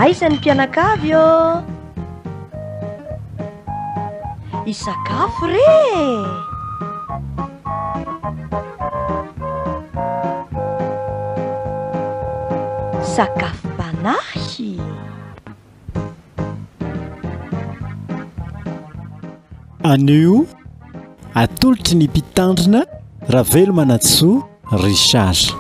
aizany mpianakavy o isakafo re sakafo panahy anio atolotry ny mpitandrina Ravelo Manatsoa Richard.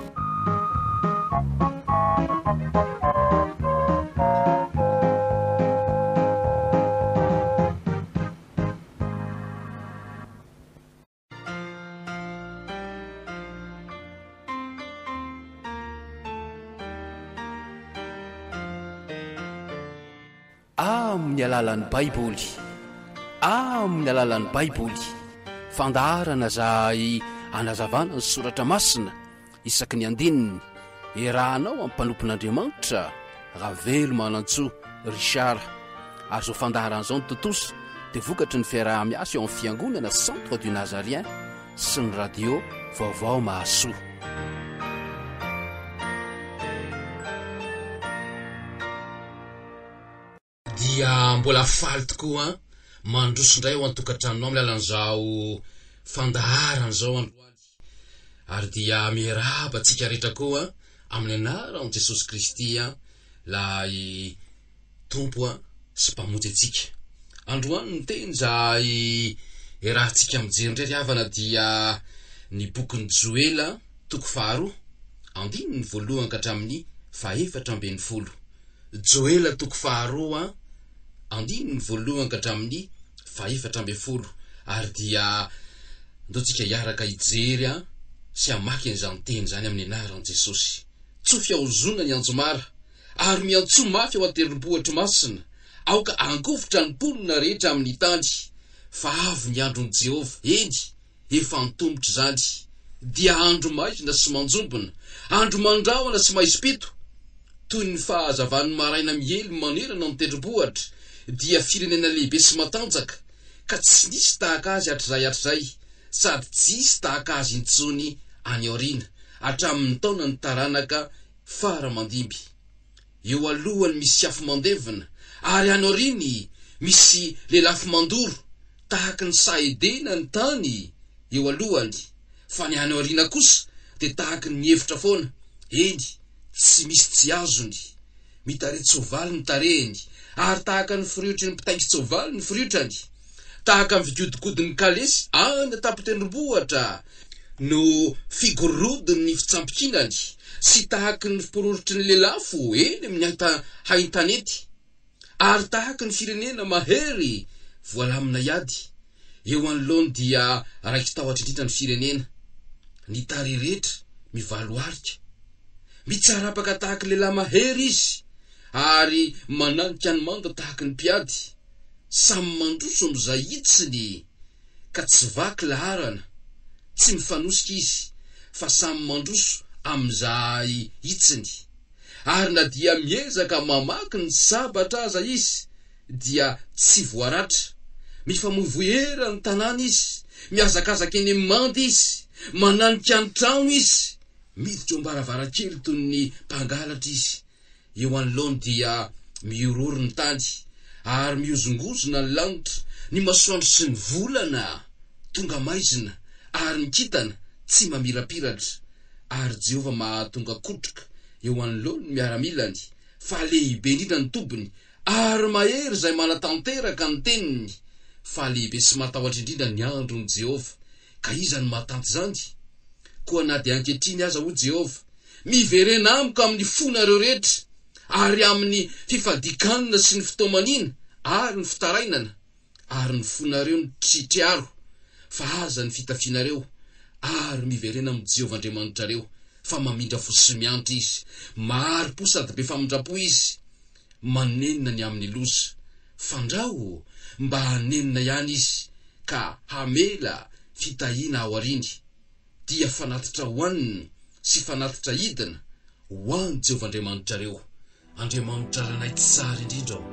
Amin'ny alalan'ny baiboly amin'ny alalan'ny baiboly fandaharana zahay anazavana ny soratra masina isaky ny andininy irahanao amin'ny mpanompon'Andriamanitra Ravelo Manatsoa Richard. Ary zao fandaharan'izao ny totoso dia vokatry ny fiaraha-miasa eo amin'ny fiangonana Centre du Nazarien sy ny radio Vaovao Mahasoa. Dia mbola faly tokoa mandroso indray ho antokatrano amin'ny lalan'izao fandaharan'izao androany. Ary dia miarahaba antsika rehetra koa amin'ny anaran'i Jesosy Kristy lay tompo sy mpamonjy antsika. Androany ny teny zay rahantsika mijery indray riavana dia ny bokin'ny Joela toko 2 andininy voalohany ka hatramin'ny 14. Joela toko 2 andininy voalohany ka hatramin'ny 14. Ary dia ndontsika hiaraka hijery sy hamaky an'izany teny zany amin'ny anaran'i Jesosy. Tso fiahozona ny anjomara ary miantso mafy ao an-tendrombohitra masina aoka ankofotra ny mponina rehetra amin'ny tany. Fa avy ny andron'i Jehova, eny efa nitombotra zany, dia andro maizina sy manjombona, andro mandrahona sy maisim-pito, toy ny fahazavan'ny maraina miely manerana ny tendrombohitra, dia firenena lehibe sy matanjaka, ka tsy nisy tahaka azy hatr'izay, sady tsisy tahaka azy intsony any aoriana, hatramin'ny taona ny taranaka faramandimby. Eo alohany misy afo mandevina, ary any aoriany misy lelafo mandoro, tahaka ny saedena ny tany eo alohany, fa ny any aoriana kosa dia tahaka ny hevitra foana, eny tsy misy tsy azony, mitaretsy-tsoavaly ny tarehiny, ary tahaka ny firiotry ny mpitaingin-tsoavaly ny firiotrany, tahaka ny vidiodikodin'ny kalesy any atapitendrombohitra no figorodiny ny fitsampikinany, sy tahaka ny fipororotry ny lelafo eny amin'ny haintanety, ary tahaka ny firenena mahery voalamina iady. Eo anoloany dia raiky tahotra indrindra ny firenena, ny tarerehetra mivaloarika, mitsarapaka tahaka ny lehilahy mahery izy, ary mananika ny manda tahaka ny mpiady, samy mandroso amin'izay itsiny, ka tsy vaky laharana, tsy mifanosika izy, fa samy mandroso amin'izay itsiny. Ary na dia miezaka mamaky ny sabatra aza izy, dia tsy voaratra, mifamoivoera ny tanàna izy, miazakazaka eny amin'ny manda izy, mananika ny trano izy, miditra eo am-baravarakely toy ny mpangalatra izy. Eo anoloany dia miororo ny tany, ary miozongozona ny lanitra, ny masoandro sy ny volana tonga maizina, ary ny kintana tsy mamirapiratra. Ary Jehova mahatonga kotroka eo anoloany ny miaramilany, fa lehibe indrindra ny tobiny, ary mahery izay manatanteraka ny teniny, fa lehibe sy matahotra indrindra ny andron'i Jehova. Ka iza ny mahatanty zany? Koa na dia ankehitriny aza ho Jehova, miverena amiko amin'ny fonareo rehetra, ary amin'ny fifadikanana sy ny fitomanina, ary ny fitarainana, ary ny fonareo ny tritriaro, fa aza ny fitafianareo, ary miverena amin'ny Jehova Andriamanitrareo, fa mamindra fo sy miantra izy, maro-po sady be famindrapo izy, manenina ny amin'ny loza, fandrao mba hanenina ihany izy, ka hamela fitahina ao ariny, dia fanatitra hoanina sy fanatitra hidina ho an'i Jehova Andriamanitrareo. Andriamanitra ranay tsara indrindra ao,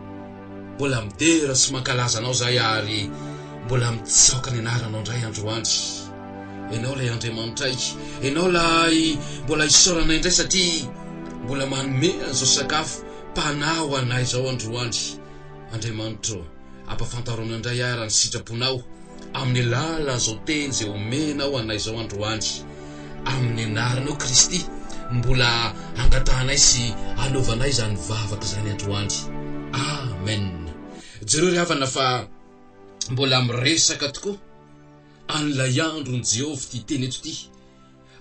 mbola midera sy mankalaza anao zay, ary mbola mitsaoka ny anaranao indray androany. Enao lay Andriamanitra iky, enao lay mbola isaorana indray, satria mbola manome an'izao sakafo mpanao anay zao androany. Andriamanitra, ampafantarona indray ara ny sitraponao amin'ny alalan'izao teny izay omenao anay zao androany. Amin'ny anaranao Kristy, mbola angatahanay sy anaovanay zany vavaka zany androany. Amen. Jereo ry havana fa mbola miresaka tokoa an'ilay andron' Jehovah ty teny eto ty.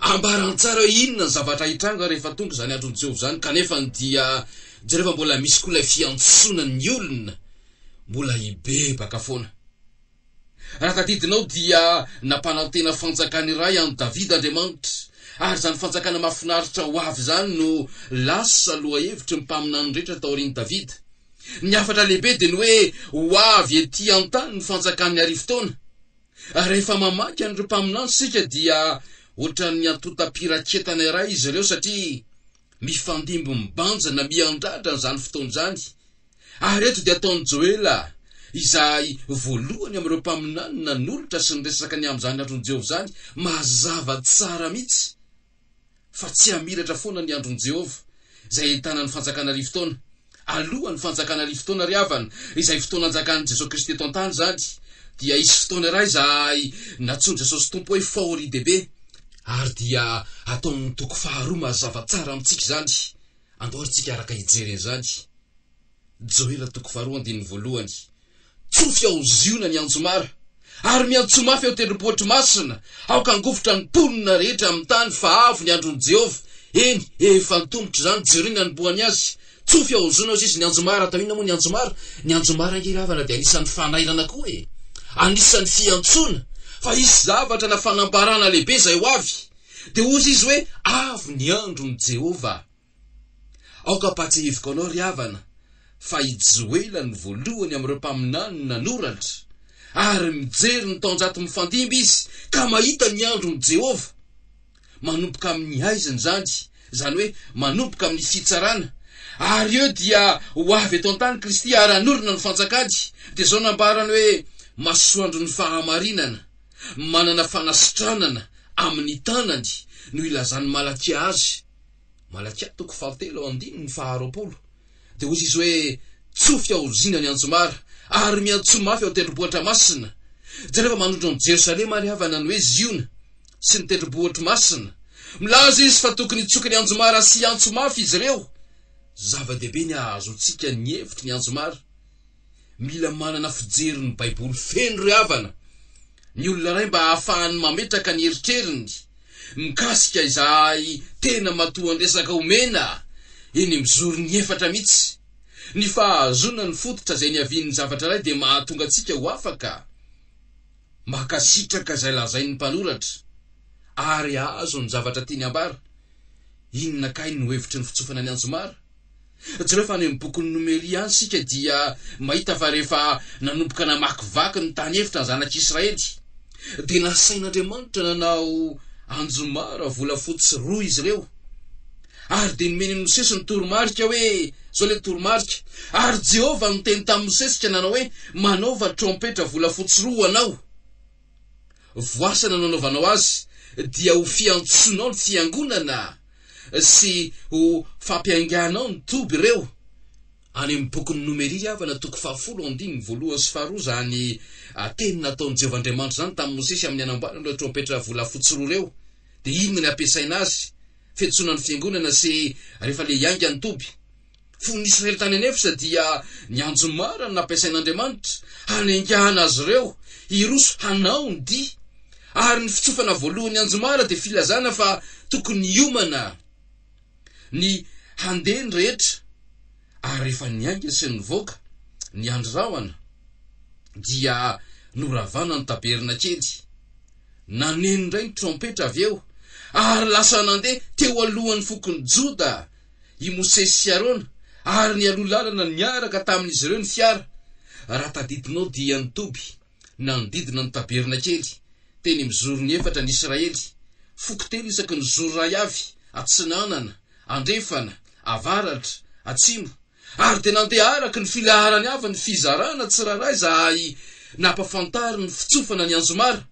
Ambarany tsara inona ny zavatra hitranga rehefa tonga zany andron' Jehovah zany, kanefa dia jereo mbola misy koa ilay fiantsonan'ny olona mbola hibebaka foana. Raha tadidinao dia nampanao tena fanjakana iray an'i David Andriamanitra, ary zany fanjakana mahafinaritra ho avy zany no lasa loha hevitry ny mpaminany rehetra tao aorian'i David. Ny afatra lehibe dia ny hoe ho avy ety an-tany ny fanjakan'ny arivo-taona. Rehefa mamaky an'ireo mpaminany sika dia ohatran'ny antota-piraketana iray izy ireo, satria mifandimby mibanjana miandratra zany fotoana zany. Ary eto dia ataon'i Joela, izay voalohany amin'ireo mpaminany nanolotra sy niresaka ny amin'izany andron' Jehovah zany, mazava tsara mihitsy fa tsy hamiratra foana ny andron' Jehovah izay ahitana ny fanjakana arivo-taona. Alohan'ny fanjakana arivo-taona ry havana, izay fotoana anjakan'i Jesosy Kristy eto an-tany zany, dia isy fotoana iray izay natsoin'i Jesosy Tompo hoe fahoridehibe, ary dia ataon'ny toko faharoa mazava tsara amintsika zany. Andao tsika araka hijereny zany. Joela toko faharoa andininy voalohany. Tsofy ao ziona ny anjomara, ary miantso mafy ao tendrombohitra masina, aoka angofotra ny mponina rehetra amin'ny tany fa avy ny andron' Jehovah. Eny, efa nitombotra zany jerena ny boany azy. Tsofy ao ziona ao izy ny anjomara. Atao inona moa ny anjomara? Ny anjomara ngery havana dia anisan'ny fanairana koa anisan'ny fiantsona, fa isy zavatra na fanambarana lehibe zay ho avy, dia ozy izy hoe avy ny andron' Jehovah. Aoka patsiheviko anao ry havana fa i Joela ny voalohany amin'ireo mpaminany nanoratra, ary mijery ny taonjato mifandimby izy ka mahita ny andron' Jehovah. Manomboka amin'ny aiziny zany hoe manomboka amin'ny fitsarana. Ary eo dia ho avy eto an-tany Kristy ary anorina ny fanjakany. Dia zao nambarany hoe masoandro ny fahamarinana, manana fanasitranana amin'ny tanany no ilazany Malakia azy. Malakia toko 7:9. Dia ozy izy hoe tsofy ao zina ny anjomara, ary miantso mafy ao tendrombohitra masina. Jereva manondro ny Jerosalema ry havana ny hoe ziona sy ny tendrombohitra masina. Milaza izy fa tokony hitsoky ny anjomara sy antso mafy izy ireo. Zava-dehibe ny ahazontsika ny hevitry ny anjomara. Mila manana fijery ny Baiboly feno ry havana. Ny olona iray mba ahafahany mametraka ny eritreriny mikasika izay tena matoa ny resaka omena eny mizoro ny efatra mihitsy. Ny fahazona ny fototra izay niavian'ny zavatra iray dia mahatonga antsika ho afaka makasitraka izay lazain'ny mpanoratra ary azo ny zavatra tiany ambara. Inona kay no hevitry ny fitsofana ny anjomara? Jereo fa ny bokin'ny Nomeria any sika dia mahita fa rehefa nanomboka namakivaky ny tany hevitra ny zanak'Israely, dia nasain'Andriamanitra nanao anjomara volafotsy roa izy ireo. Ary dia nomeny Mosesy ny toromarika hoe, zao le toromarika, ary Jehovah niteny tamin'ny Mosesy ka nanao hoe manaova trompetra volafotsy roa anao. Voasana nanaovanao azy dia ho fiantsonao ny fiangonana sy ho fampianganao ny toby ireo. Any amin'ny bokin'ny Nomeria havana toko 10:1-2 zany teny nataon'i Jehovah Andriamanitra zany tamin'ny Mosesy amin'ny anamboarana ireo trompetra volafotsy roa ireo. Dia inona ny ampiasaina azy? Fiantsonana ny fiangonana sy rehefa le hianga ny toby. Fon'ny Israely tany anefisa dia ny anjomara no nampiasain'Andriamanitra hanaingahana azy ireo hiroso hanao ny dia. Ary ny fitsofana voalohan'ny anjomara dia filazana fa tokony hiomana ny handeny rehetra. Ary rehefa nianga sy nivoaka ny andrahona dia noravana ny taberna kely. Naneno indray ny trompetra avy eo, ary lasa nandeha teo alohan'ny fokony Joda i Mosesy sy Arona, ary ny aloha lalana niaraka tamin'izy ireo ny fiara. Raha tadidinao dia ny toby nandidina ny taberna kely teny mizoro ny efatra ny Israely. Foko telo isaky ny zoro ray avy, atsinanana, andrefana, avaratra, atsimo. Ary dia nandeha araka ny filaharany avy ny fizarana tsiraray izay nampafantary ny fitsofana ny anjomara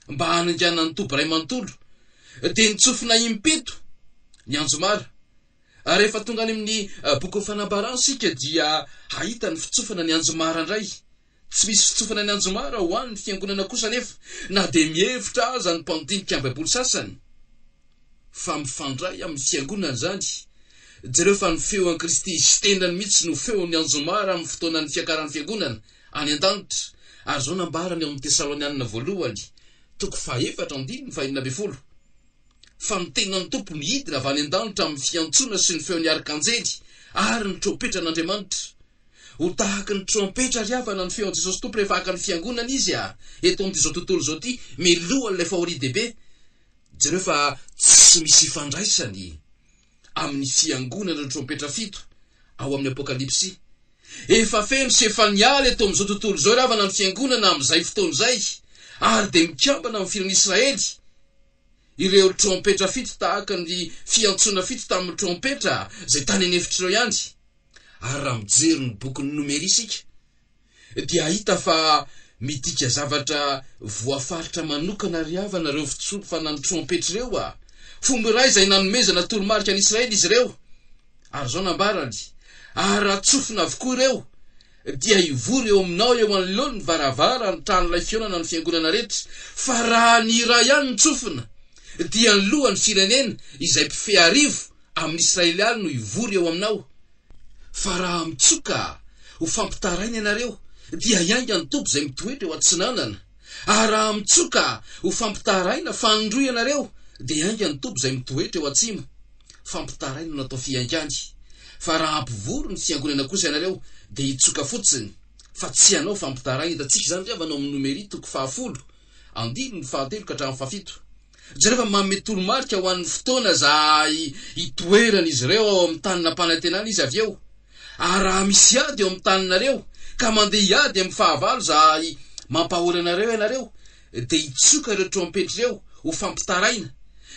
mba hanangana ny toby ray manontolo. Dia nitsofina impito ny anjomara, rehefa tonga any amin'ny boky fanambarana sika dia hahita ny fitsofana ny anjomara indray. Tsy misy fitsofana ny anjomara ho an'ny fiangonana kosa nefa na de mihevitra aza ny mpandinika amin'ny baiboly sasany fa mifandray amin'ny fiangonana zany. Jereo fa ny feo an Kristy sy tenany mihitsy no feo ny anjomara amin'ny fotoanan'ny fiakaran'ny fiangonana any an-danitra. Ary zao nambarany ao amin'ny Tesalonianina voalohany toko 4:12. Fa ny tenan'ny tompo ny hidina avy any an-danitra amin'ny fiantsona sy ny feon'ny arkanjely ary ny trompetra n'Andriamanitra. Ho tahaka ny trompetra riavana ny feon'i Jesosy Tompo rehefa haka ny fiangonana izy eto amin'izao tontolo zao ty melohan'ilay fahoridehibe. Jereo fa tsy misy ifandraisany amin'ny fiangonana ny trompetra 7 ao amin'ny Apokalipsy. Efa feno sy efa niala eto amin'izao tontolo zao riavana ny fiangonana amin'izay fotoana izay ary de mikambana amin'ny firenena Israely. Ireo trompetra 7 tahaka ny fiantsona 7 tamin'ny trompetra zay tany anefitr'ireo ihany. Ary raha mijery ny bokin'ny Nomery isika dia hita fa midika zavatra voafaritra manokana riavana reo fitsofana ny trompetra ireo fomba iray izay nanomezana toromarika an'Israely izy ireo. Ary zao nambarany, ary raha tsofina avokoa ireo dia ivory eo aminao eo anoloany ny varavara ny tranon'ilay fionana ny fiangonana rehetra. Fa raha ny iray ihany ny tsofina dia ny lohan'ny firenena izay mpife arivo amin'ny Israeliany no ivory eo aminao. Fa raha mitsoka ho fampitaraina ianareo dia ianga ny tompo izay mitoetra eo antsinanana. Ary raha mitsoka ho fampitaraina fanondroa ianareo dia ianga ny tompo izay mitoetra eo atsimo. Fampitaraina no atao fiangany. Fa raha ampivory ny fiangonana kosa ianareo dia hitsoka fotsiny. Fa tsy anao fampitaraina. Hitantsika izany riavana amin'ny Nomery toko 10:1-7. Jereo fa manome toromarika ho an'ny fotoana zay hitoerana izy ireo ao amin'ny tany nampanantenana izy avy eo. Ary raha misy ady eo amin'ny taninareo ka mandeha hiady amin'ny fahavalo zay mampahory anareo ianareo dia hitsoka ireo trompetra ireo ho fampitaraina.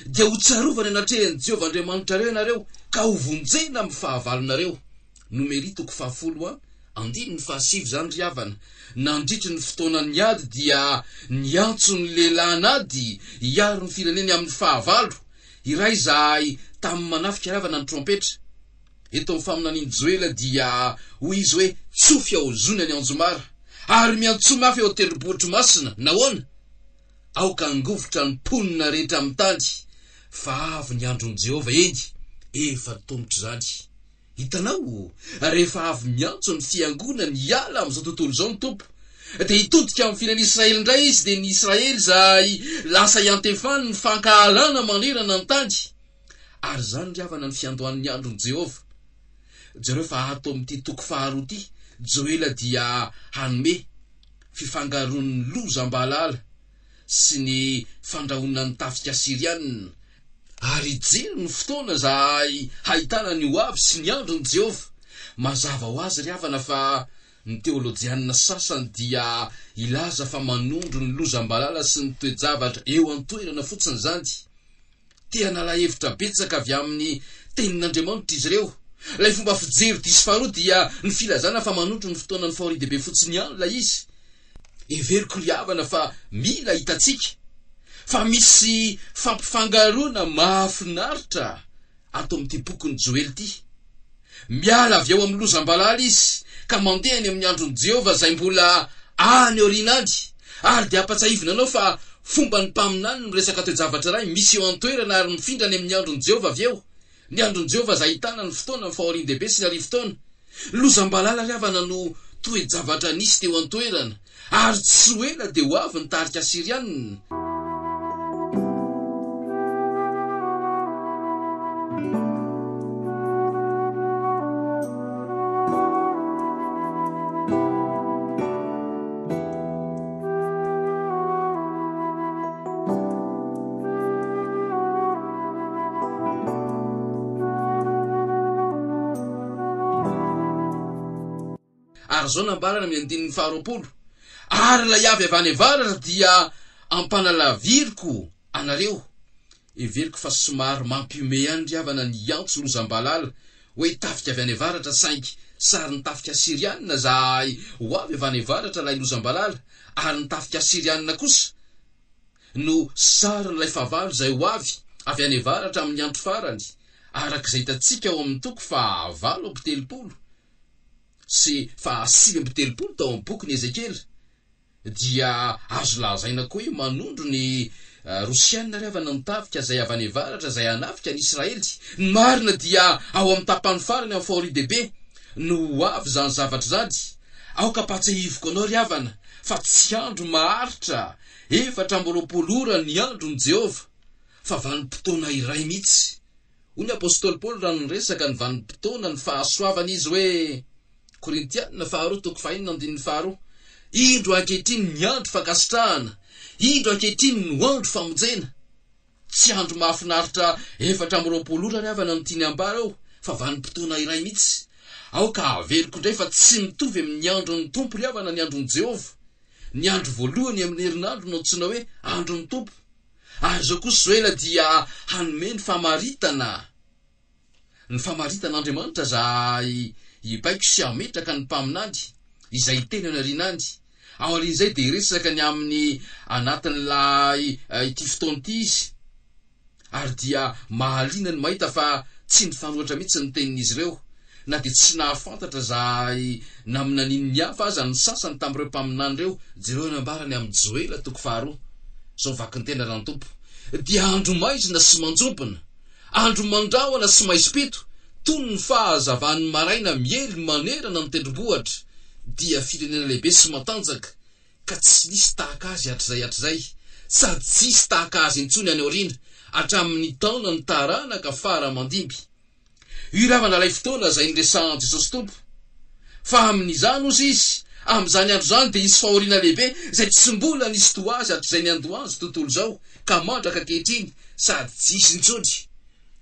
Dia ho tsarovana anatrehan'i Jehovah Andriamanitra reo ianareo ka ho vonjena amin'ny fahavalonareo. Nomery toko 10:7 zany riavana. Nandritry ny fotoanan'ny ady dia niantso ny lehilahy nady hiaro ny firenena amin'ny fahavalo iray zay tamin'ny manafika riavana ny trompetra. Eto amin'ny faminanian'i Joela dia hoy izy hoe tsofy ao zony ny anjomara ary miantso mafy eo tendrombohitra masina. Nahoana? Aoka angovotra ny ponina rehetra amin'ny tany fa avy ny andron'i Jehovah eny efa tombotra zany. Hitanao, rehefa avy miantso ny fiangonana hiala amin'izao tontolo izao ny tompo dia hitodika amin'ny firenena Israely indray izy dia ny Israely zay lasa hiantefany ny fankahalana manerana ny tany. Ary zany riavana ny fiandohan'ny andron'i Jehovah. Jereo fa ato amin'ity toko 2 ty Joela dia hanome fifangaroan'ny lozam-bahalala sy ny fandrahona ny tafika Siriana. Ary jery ny fotoana zay hahitana ny hoavy sy ny andron'i Jehovah. Mazava ho azy riavana fa ny teolojianina sasany dia ilaza fa manondro ny lozam-bahalala sy ny toe-javatra eo an-toerana fotsiny zany. Tea nala-hevitra betsaka avy amin'ny tenin'Andriamanitra izy ireo. Lay fomba fijery disy faharoa dia ny filazana fa manondro ny fotoana ny fahoridehibe fotsiny ihany la izy. Everiko riavana fa mila hitatsika fa misy fampifangaroana mahafinaritra ato amin'ity bokin'ny Joely ity. Miala avy eo amin'ny lozam-bahalala izy ka mandeha any amin'ny andron'i Jehovah zay mbola any aorianany. Ary dia ampatsahivina anao fa fomba ny mpaminany no resaka toe-javatra iray misy eo an-toerana ary mifindra any amin'ny andron'i Jehovah avy eo. Ny andron'i Jehovah zay ahitana ny fotoana ny fahorian-dehibe sy ny hariv-taona. Lozam-bahalala riavana no toe-javatra nisy teo an-toerana ary tsy ho ela dia ho avy ny tarika Siriana. Ary zao nambarana amin'ny 9:20. Ary la avy avy any avaratra dia ampanalavíriko anareo. Everiko fa somary mampiome ihany riavana ny antso lozam-bahalala hoe tafika avy any avaratra saingy sary ny tafika Siriana zay ho avy avy any avaratra lay lozam-bahalala. Ary ny tafika Siriana kosa no sary n'ilay fahavalo zay ho avy any avaratra amin'ny andro farany. arak'izay hitantsika ao amin'ny toko fa 8:30 sy fa 5:30 tao amin'ny boky ny Ezekely, dia azo lazaina koa hoe manondro ny Rosianina riavana mitafika zay avy any avaratra zay hanafika ny Israely. Ny marina dia ao amin'ny tapany farany amin'ny fahoridehibe no avy zany zavatra zany. Aoka patsahivoko anao riavana fa tsy andro maharitra 4 ora ny andron' Jehova, fa vanim-potoana iray mihitsy. Hoy ny apôstôly Paoly raha niresaka ny vanim-potoana ny fahasoavana izy hoe Korintianina 2:5-2. Indro ankehitriny ny andro fankasitrahana, indro ankehitriny ny andro famonjena. Tsy andro mahafinaritra 4 ora riavana no tiany ambara ao, fa vanim-potoana iray mihitsy. Aoka averiko indray fa tsy mitovy amin'ny andron'ny tompo riavana ny andron'ny Jehova. Ny andro voalohany amin'ny herinandro no antsoina hoe andron'ny tompo. Ary zao kosa Joela dia hanome ny famaritana. Ny famaritan'Andriamanitra zay ipaiko sy ametraka ny mpaminany, izay teny anarinany. Ao arin'izay dia resaka ny amin'ny anatin'ilay ity fotoana ity izy. Ary dia mahaliana ny mahita fa tsy ny fanoatra mihitsy ny tenin'izy ireo, na dia tsy nahafantatra zay naminaniny ny hafa aza ny sasany tamin'ireo mpaminany ireo. Jereo nambarany amin'ny Joela 2. Zao vaky ny tena rano tompo. Dia andro maizina sy manjobona, andro mandrahona sy maisipito, toy ny fahazavan'ny maraina miely manerana ny tendrombohitra, dia firenena lehibe sy matanjaka, ka tsy nisy tahaka azy hatr'izay, sady tsisy tahaka azy intsony any aoriana, hatramin'ny taona ny taranaka fara mandimby. Io ravana ilay fotoana zay niresahan Jesosy tompo. Fa amin'izany ozy izy, amin'izany andro zany dia isy fahoriana lehibe zay tsy mbola nisy to azy hatr'izay ny andoazy tontolo zao, ka mandraka ankehitriny sady tsisy intsony.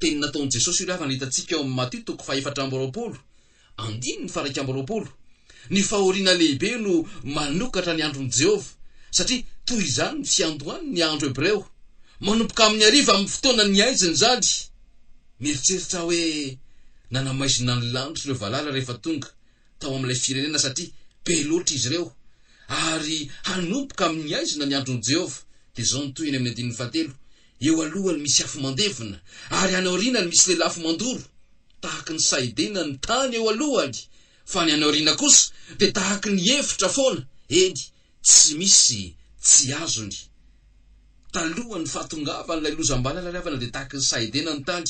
Teny nataon'i Jesosy io ravana hitantsika ao amin'ny Mateo 4:20, 9:20. Ny fahoriana lehibe no manokatra ny andron'i Jehova, satria toy izany ny fiandohany ny andro hebreo, manomboka amin'ny hariva amin'ny fotoana ny aiziny zany. Mieritreritra hoe nanamaizina ny lanitra ireo valala rehefa tonga tao amin'ilay firenena, satria be loatra izy ireo, ary hanomboka amin'ny aizina ny andron'i Jehova. Dia zao ny toyiny amin'ny 7: eo alohany misy afo mandevina, ary any aorianany misy lelafo mandoro, tahaky ny saidena ny tany eo alohany, fa ny any aoriana kosa dia tahaky ny efitra foana, eny tsy misy tsy azony. Talohany fahatongavan'ilay lozam-balala riavana dia tahaky ny saidena ny tany,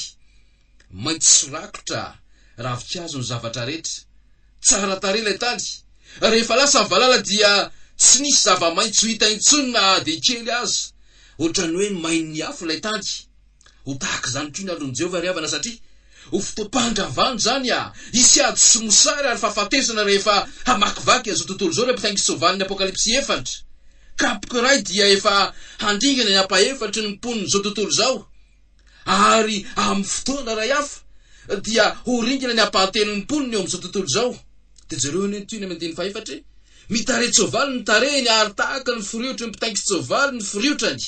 maitso rakotra ravin-kazo ny zavatra rehetra, tsara tarehy ilay tany. Rehefa lasa valala dia tsy nisy zava-maitso hita intsony na dia kely aza, ohatrany hoe main'ny afo ilay tany. Ho tahaka izany toy ny andron'i Jehova riavana, satria ho fotoam-pandravany zany isy ady sy mosary ary fahafatesana rehefa hamakivaky azo tontolo zao, rehefa mitaingy sovalin'ny Apokalipsy 4. Kapoka iray dia efa handringana ny apa-efatra ny mponiny zao tontolo zao, ary amin'ny fotoana ray hafa dia ho ringana ny apa-telo ny mponiny eo amin'izao tontolo zao. Dia jereo ny toy ny amin'ny 4: mitare tsovaly ny tarehiny, ary tahaka ny firiotry ny mpitaingy tsovaly ny firiotrany.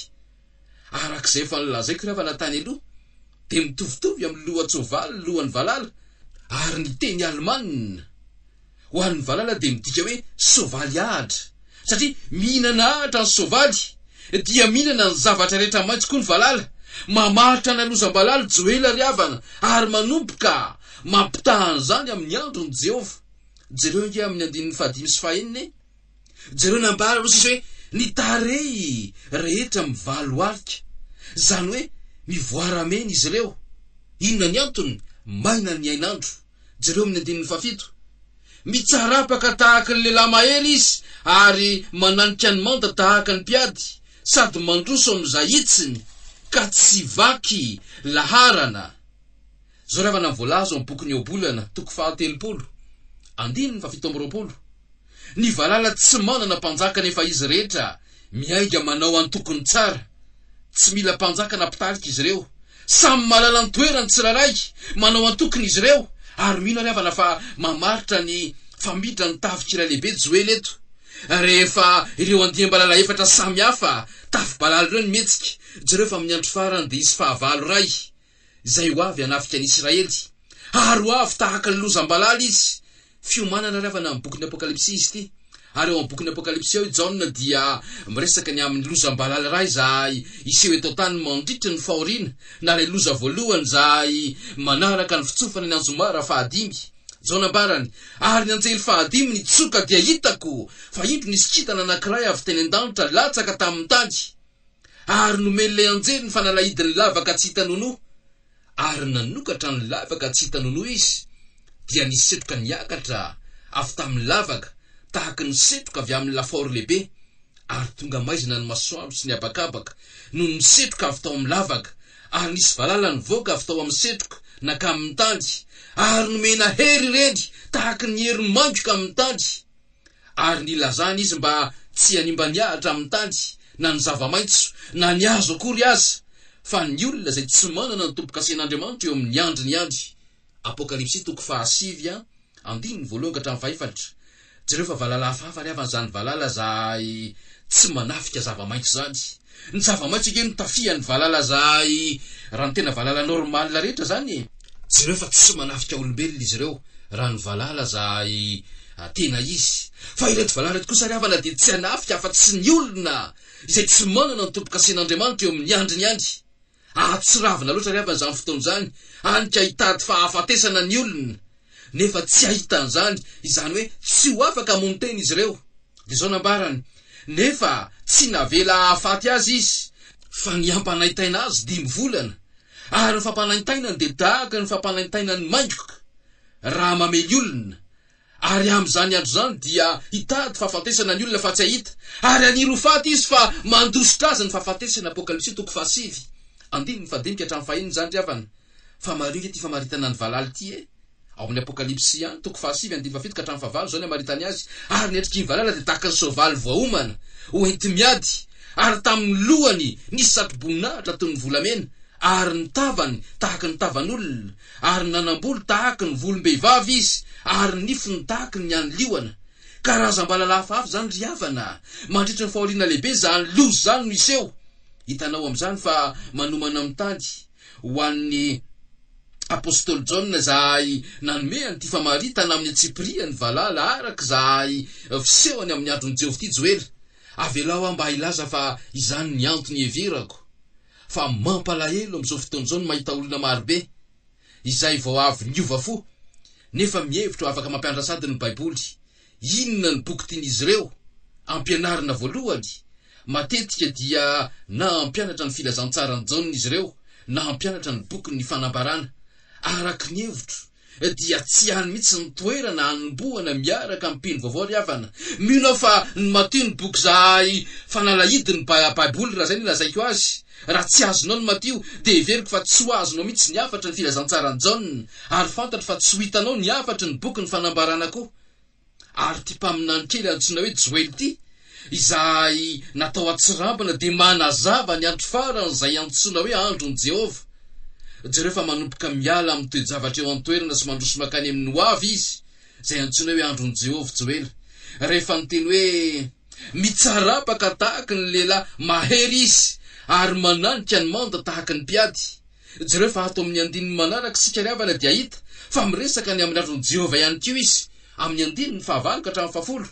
Arak'izay efa nilazaiko riavana tany aloha, dia mitovitovy amin'ny loha tsovaly ny lohan'ny valala, ary ny teny Alemanina ho an'ny valala dia midika hoe sovaly ahatra, satria mihinana ahatra ny sovaly, dia mihinana ny zavatra rehetra maitso koa ny valala. Mamaritra ny alozam-balala Joela riavana, ary manomboka mampitahany zany amin'ny andron'i Jehova. Jereo inge amin'ny 5:9, jereo nambara rosa izy hoe ny tarehy rehetra mivalo alika, zany hoe mivoaramena izy ireo. Inona ny antony? Maina ny ainandro. Jereo amin'ny 7: mitsarapaka tahaka ny lehilahy mahery izy, ary mananika ny manda tahaka ny mpiady, sady mandroso amin'izay hitsiny, ka tsy vaky laharana. Zao ravana voalazo amin'ny boky ny Obolana 3:7. Ny valala tsy manana mpanjaka, nefa izy rehetra miaiga manao antokony tsara. Tsy mila mpanjaka na mpitarika izy ireo, samy malala ny toerany tsiraray, manao antokony izy ireo. Ary mino riavana fa mamaritra ny famidra ny tafikira lehibe Joela eto, rehefa ireo andiam-balala efatra samy hafa tafy-balala ireo ny metsika. Jereo fa amin'ny andro farany dia isy fahavalo ray, izay ho avy hanafika ny Israely, ary ho avy tahaka ny lozam-balala izy. Fiomanana riavana amin'ny bokin'ny Apokalipsy izy ity, ary eo amin'ny bokin'ny apokalipsy eo Jaona dia miresaka ny amin'ny lozam-balala ray zay iseho eto tany mandritra ny fahoriana na ilay loza voalohany zay manaraka ny fitsofana ny anjomara fahadimy. Jaona barany, ary ny anjely fahadimy nitsoka dia hitako fa indro nisy kintana anankiray avy teny an-danitra latsaka tamin'ny tany, ary nomeny ilay anjely ny fanalahidiny lavaka tsy hita nonoa, ary nanokatra ny lavaka tsy hita nonoa izy, dia nisetroka niakatra avy tamin'ny lavaka tahaka ny setroka avy amin'ny lafaoro lehibe, ary tonga maizina ny masoandro sy ny abakabaka no nisetroka avy tao amin'ny lavaka, ary nisy valala nivoaka avy tao amin'ny setroka naka amin'ny tany, ary nomena hery reny tahaka ny hery manjoka amin'ny tany, ary nilazana izy mba tsy hanimba niahatra amin'ny tany na ny zava-maitso na ny hazo akory aza, fa ny olona zay tsy manana ny tompo-kasen'Andriamanitra eo amin'ny andry ny andry. Apokalipsy 7:1-4. Jereo fa valala hafahafa ry avan'izany valala zay tsy manafika zava-maitso zany. Ny zava-maitso eke no tafihan'ny valala zay raha ny tena valala normal rehetra zany. Jereo fa tsy manafika olombelona izy ireo raha ny valala zay tena izy. Fa ireto valala reto kosa ry avana dia tsy hanafika fa tsy ny olona izay tsy manana ny tompo-kasen'Andriamanitra eo amin'ny andry ny andry. Atsiravina loatra ry avana izany fotoana izany, hanika hitady fahafatesana ny olona, nefa tsy ahitan'izany, izany hoe tsy ho afaka hamono teny izy ireo. Dia zao nambarany, nefa tsy navela hahafaty azy izy, fa ny ampanaitaina azy 5 volana, ary ny fampanaintainany dia tahaka ny fampanaintainany maindroka raha mamely olona, ary amin'izany andro zany dia hitady fahafatesana ny olona fa tsy ahita, ary aniro faty izy fa mandositra azy ny fahafatesana. Apokalipsy 7:1-5 zany ry avana. Fa mareo ety famaritana ny valala ity ao amin'ny Apokalipsy 7:7-7 zao ny amaritany azy, ary netriky ny valala dia tahaka ny soavaly voaomana hoenty miady, ary tamin'ny lohany nisy satroboninahitra toy ny volamena, ary ny tavany tahaka ny tavan'olona, ary nanam-bolo tahaka ny volom-behivavy izy, ary ny nifiny tahaka ny any liona. Karazam-balala hafahafa zany ry havana, mandritra ny fahoriana lehibe zany lozo zany no iseho. Hitanao amin'izany fa manomana amin'ny tany ho an'ny apôstôly Jaona zay nanome an'ity famaritana amin'ny atsipiriany valala araka zay fisehony amin'ny andron'ny Jehovah ity joela. Avelao mba hilaza fa izany ny antony heverako, fa mampalahelo amin'izao fotoana izao ny mahita olona marobe izay vao avy niova fo nefa mihevitra afaka mampianatra sady ny Baiboly. Inona ny boky tian'izy ireo ampianarina voalohany? Matetika dia na ampianatra ny filazantsara ny Jaona izy ireo, na ampianatra ny boky ny fanambarana. Araka ny hevitro dia tsy hany mihitsy ny toerana hanombohana miaraka amin'ny mpino vaovao ry havana. Mino fa ny matio ny boky zay fanalahidiny Baiboly raha zay ny lazaiko azy. Raha tsy azonao ny matio dia heveriko fa tsy ho azonao mihitsy ny afatra ny filazantsara ny Jaona, ary fantatra fa tsy ho hitanao ny afatra ny boky ny fanambarana koa. Ary ty mpaminany kely antsoina hoe Joely ity, izay natao atsirambana dia manazava ny andro farany izay antsoina hoe andron'i Jehovah. Jereo fa manomboka miala amin'ny toe-javatra eo an-toerana sy mandroso makany amin'ny hoavy izy, izay antsoina hoe andron'i Jehovah Joely. Rehefa niteny hoe mitsarapaka tahaka ny lehilahy mahery izy, ary mananika ny manda tahaka ny mpiady. Jereo fa ato amin'ny andininy manaraka sika ry havana dia hita fa miresaka ny amin'ny andron'i Jehovah ihany koa izy, amin'ny andininy 9 ka hatramin'ny 10.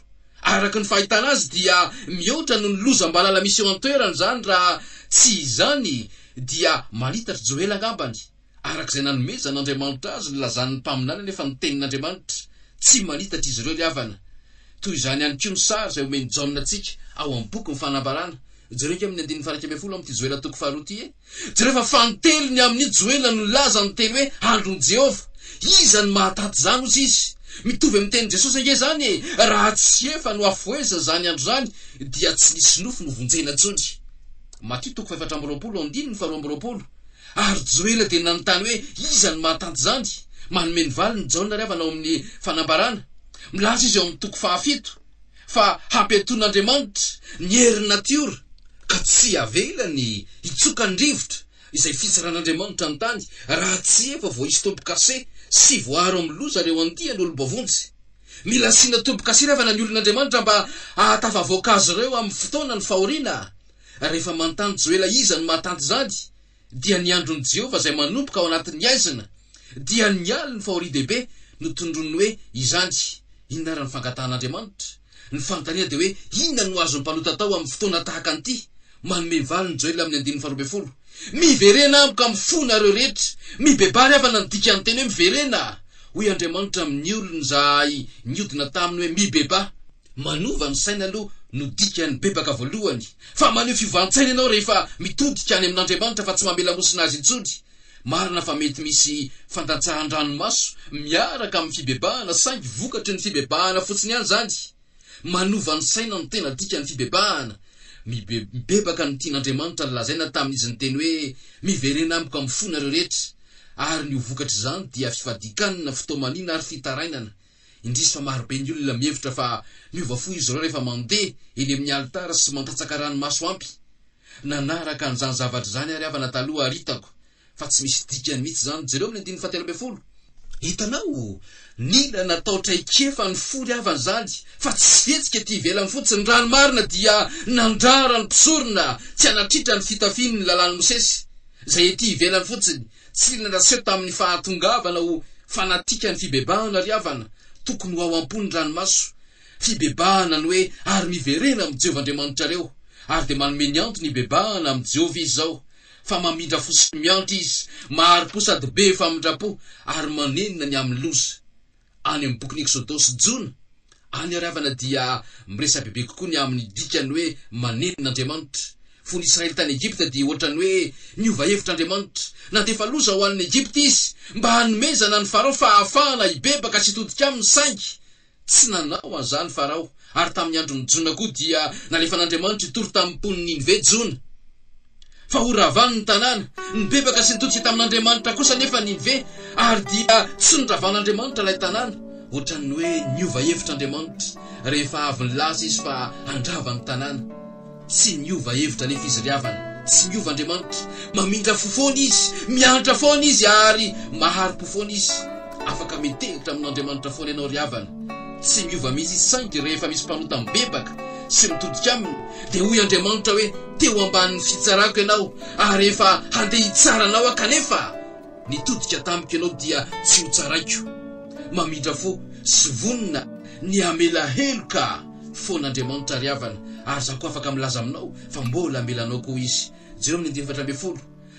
Araka ny fahitana azy dia mihoatra no ny lozam-balala misy eo an-toerana zany, raha tsy izany dia malitatra Joely angambany. Arak'izay nanomezan'Andriamanitra azy nilazan'ny mpaminana nefa ny tenin'Andriamanitra tsy malitatra izy ireo ry havana. Toy izany ihany koa ny sary izay omeny Jaona antsika ao amin'ny boky ny fanambarana. Jereo ke amin'ny 1:12 amin'ity Joela 2 ity jereo fa fanteliny amin'ny Joela no laza ny teny hoe andron'i Jehovah. Iza ny mahataty zany ozy izy? Mitovy amin'ny tenin' Jesosy ake zany, raha tsy efa no afoeza zany andro zany dia tsy nisy nofo no vonjena intsony. Matio 5:20-2. Ary Joela dia nanontany hoe iza ny mahataty zany? Manome ny valiny Jaona ry havana ao amin'ny fanambarana. Milaza izy eo amin'ny 7 fa hampiaton'Andriamanitra ny herin'ny natiora ka tsy avelany hitsoka ny rivotra izay fisaran'Andriamanitra ny tany raha tsy efa vao hisy tompo-kase sy voaro amin'ny loza reo andiany olom-bavonjy. Mila sina tompo-kase ry havana ny olon'Andriamanitra mba ahatava voankazo ireo amin'ny fotoana ny fahoriana. Rehefa manontany Joela iza ny mahatanty zany, dia ny andron'i Jehovah izay manomboka ao anatin'ny aizina, dia ny aliny fahoriana dehibe no tondroniny hoe izany. Inona ary ny fangatan'Andriamanitra? ny fanontaniana de hoe inona no azony mpalota tao amin'ny fotoana tahaka an'ity manome valiny joel amin'ny 120. Miverena amiko amin'ny fonareo rehetra, mibebary avana ny dikany teny hoe miverena. Hoy Andriamanitra amin'ny olona zay niodina taminy hoe mibeba. Manova ny saina aloha no dikany bebaka voalohany, fa maneho fivoan-tsaina ianao rehefa mitodika any amin'Andriamanitra fa tsy mamela mosina azy intsony. Marina fa mety misy fantatsahan-dranomaso miaraka amin'ny fibebahana saingy vokatry ny fibebahana fotsiny ihany zany. Manova ny saina no tena dikany fibebahana. Mibebaka ny tian'Andriamanitra ny lazaina tamin'izy ny teny hoe miverena amiko amin'ny fonareo rehetra, ary ny ho vokatry izany dia fifadikanana, fitomanina ary fitarainana. Indrisy fa marobe ny olona mihevitra fa miova fo izy ireo rehefa mandeha eny amin'ny alitara sy mantatsaka ranomaso ampy. Nanaraka an'izany zavatra zany ary avana taloha aritako, fa tsy misy dikany mihitsy zany. Jereo amin'ny 1:17. Hitanao, nila natao traikefa ny fory avany zany, fa tsy fetsika ty ivelany fotsiny. Rano marina dia nandrara ny mpisorona, tsy anatritra ny fitafiny ny lalàn'ny Mosesy. Zay ety ivelany fotsiny, tsy nanaseho tamin'ny fahatongavana ho fanatika ny fibebahana ry avana, tokony ho ao ampony ranomaso. Fibebahana ny hoe ary miverena amin'ny Jehovah Andriamanitra reo, ary de manome ny antony ibebahana amin'ny Jehovah izy zao. Fa mamindra fosiny miantra izy, maharo-po sady be famindrapo, ary manenina ny amin'ny loza. Any amin'ny bokin'ny Exodosy jona, any ary avana dia miresa bebe kokoa ny amin'ny dikany hoe manenina Andriamanitra. Fony Israely tany Egypta dia ohatrany hoe niova hevitra Andriamanitra, nandefa loza ho an'ny Egypta izy mba hanomezana ny Farao fahafahana ibebaka sy hitodika amin'ny saingy. Tsy nanao an'izany Farao, ary tamin'ny andron'ny jona koa dia nalefan'Andriamanitra itory tamin'ny mponiny Ninive jona. Fa ho ravany ny tanàna, ny bebaka sy nitodika tamin'Andriamanitra kosa nefa Ninive, ary dia tsy niravan'Andriamanitra ilay tanàna. Ohatrany hoe niova hevitra Andriamanitra rehefa avy nilaza izy fa handrava ny tanàna. Tsy niova hevitra nefa izy riavana, tsy niova Andriamanitra. Mamindra fofoana izy, miantra foana izy ary maharo-po foana izy. Afaka mitehitra amin'Andriamanitra foana ianao riavana. Tsy miova mihitsy izy saingy rehefa misy mpanota mibebaka sy mitodika aminy, de hoy Andriamanitra hoe teo ambanin'ny fitsarako ianao, ary rehefa handeha hitsara anao akanefa nitodika tamiko ianao dia tsy ho tsaraiko. Mamindra fo sy vonina ny amela heloka fon'Andriamanitra riavana, ary za koa afaka milaza aminao fa mbola amelanao koa izy. Jereo amin'ny 1:17.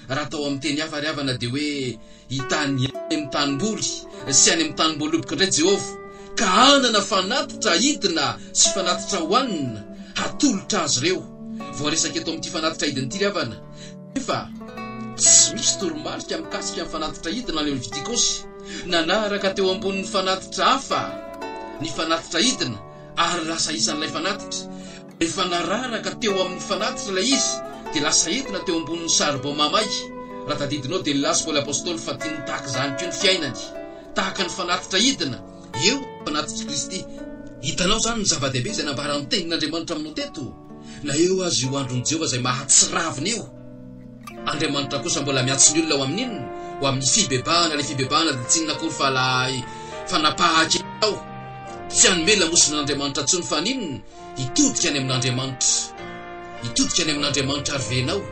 Raha tao amin'ny teny hafa riavana de hoe hitany amin'ny tanimboly sy any amin'ny tanimbolobika indray Jehovah, ka anana fanatitra hidina sy fanatitra hoanina hatolotra azy ireo. Voaresaka eto amin'ity fanatitra hidina ity riavana, nefa tsy misy toromarika mikasika amin'ny fanatitra hidina any Levitikosy. Nanaraka teo ambonin'ny fanatitra hafa ny fanatitra hidina, ary lasa isan'ilay fanatitra. Rehefa nararaka teo amin'ny fanatitra ilay izy, de lasa hidina teo ambonin'ny saribao mamay. Raha tadidinao de nilaza Paoly apôstôly fa tiany tahaka izany koa ny fiainany, tahaka ny fanatitra hidina eo fanatitra Kristy. Hitanao zany ny zava-dehibe izay nambaran'ny tenin'Andriamanitra aminao teto, na eo azy io andron'ny Jehovah izay mahatsiravina eo. Andriamanitra kosa mbola miatso ny olona ho amin'inona, ho amin'ny fibebahana. Le fibebahana dia tsy inona kory fa lay fanapahaka ao, tsy hanome lamosin'Andriamanitra intsony fa ninona, hitodika any amin'Andriamanitra, hitodika any amin'Andriamanitra ary venao.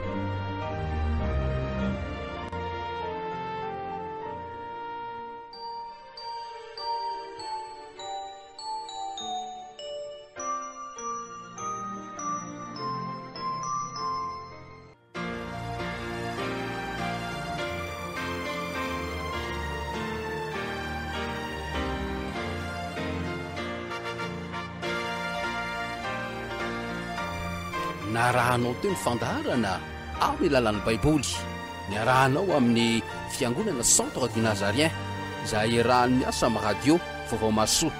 Narahanao teo ny fandaharana amin'ny lalan'ny baiboly, niarahanao amin'ny fiangonana Centre du Nazarien izay iarahan'ny miasa amin'ny radio vaovao masoa.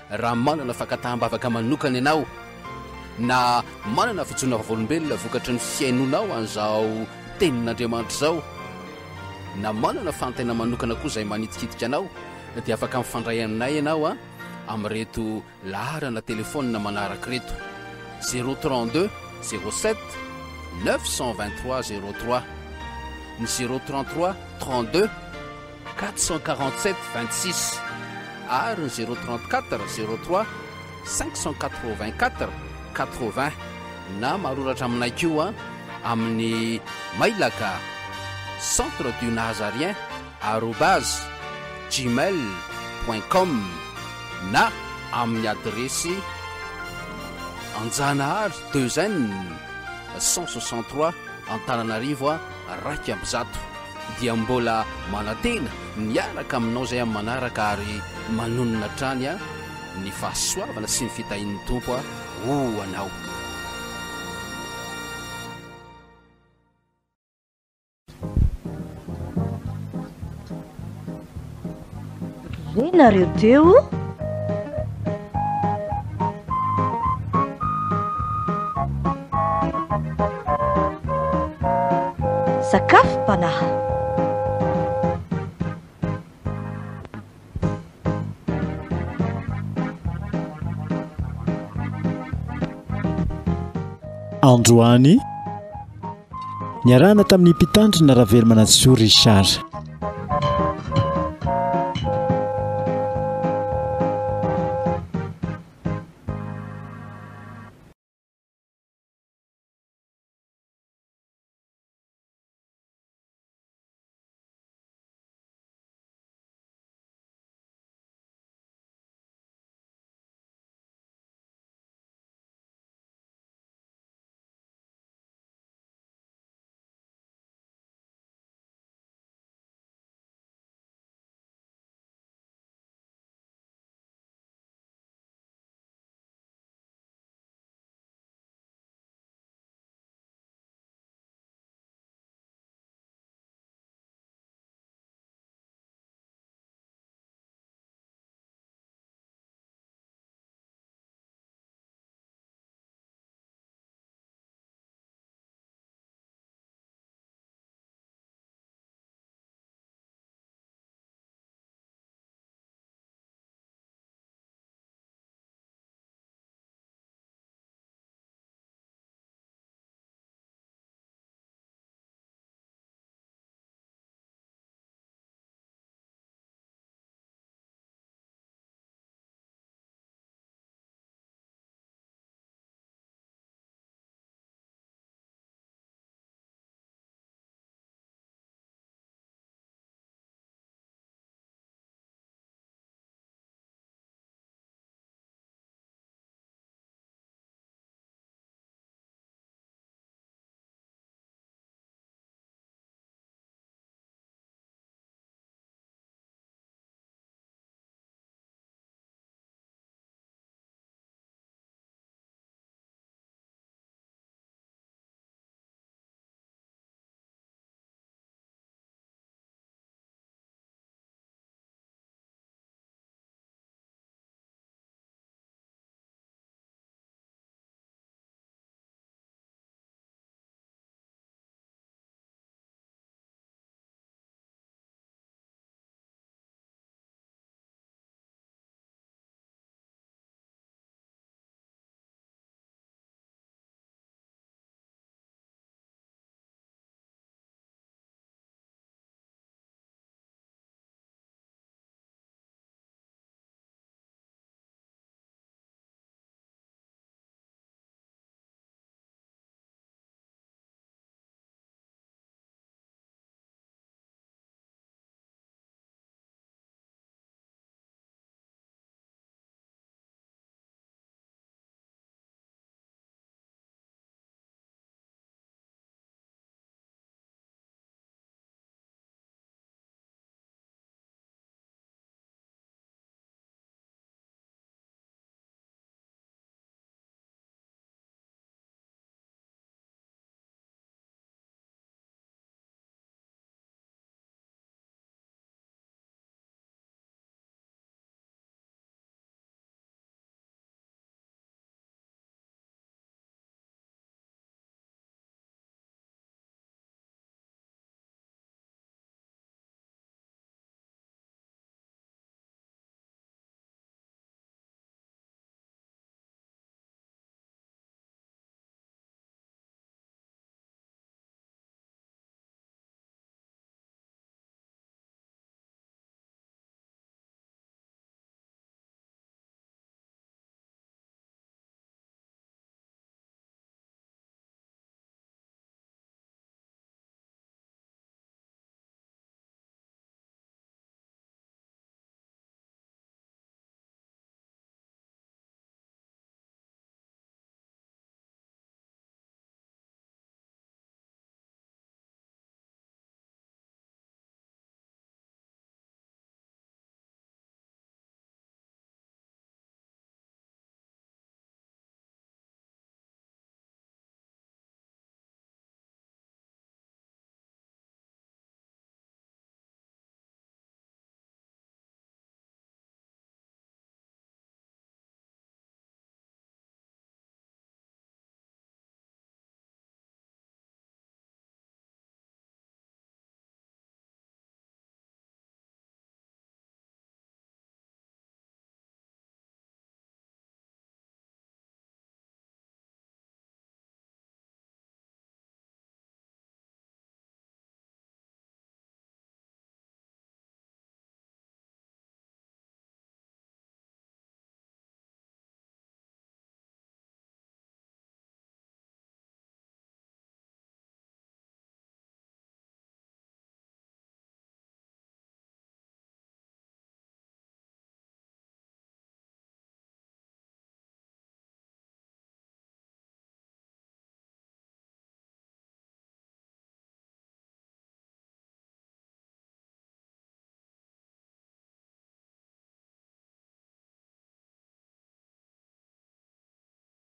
Raha manana fakataham-bavaka manokana ianao na manana fijona vavolombelona vokatry ny fiainonao an'izao tenin'Andriamanitra izao, na manana fantaina manokana koa izay manitikitika anao, dia afaka mifandray aminay ianao amin'reto laharana telefônina manaraka reto: 032 07 923 03, ny 033 32 447 26, ary ny 034 03 584 80. Na maroratra aminay koa amin'ny mailaka centre du nazarien @gmail.com, na amin'ny adresy Anjanahary Deuxaine 163 Antananarivo raiky amby zato dia mbola manatena niaraka aminao zay amin'ny manaraka ary manonona trany a ny fahasoavana sy ny fitahin'ny tompo a ho anao. Renareo teo sakafo panaha. Androany niarahana tamin'ny mpitandrina Ravelo Manatsoa Richard.